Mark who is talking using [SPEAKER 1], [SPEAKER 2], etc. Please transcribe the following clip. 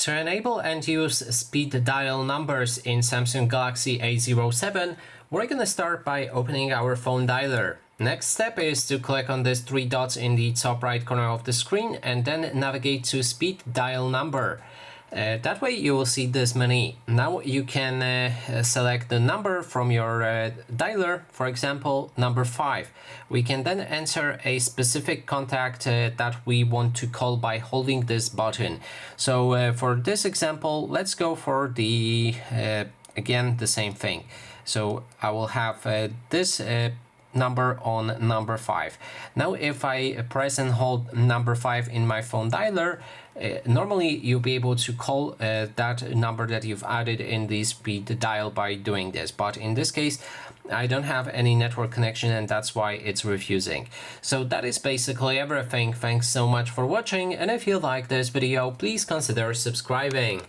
[SPEAKER 1] To enable and use speed dial numbers in Samsung Galaxy A07, we're going to start by opening our phone dialer. Next step is to click on these three dots in the top right corner of the screen and then navigate to speed dial number. That way you will see this menu. Now you can select the number from your dialer, for example number 5. We can then enter a specific contact that we want to call by holding this button. So for this example, let's go for the again the same thing. So I will have this number on number 5. Now if I press and hold number 5 in my phone dialer, normally you'll be able to call that number that you've added in the speed dial by doing this, but in this case I don't have any network connection and that's why it's refusing. So that is basically everything. Thanks so much for watching, and if you like this video, please consider subscribing.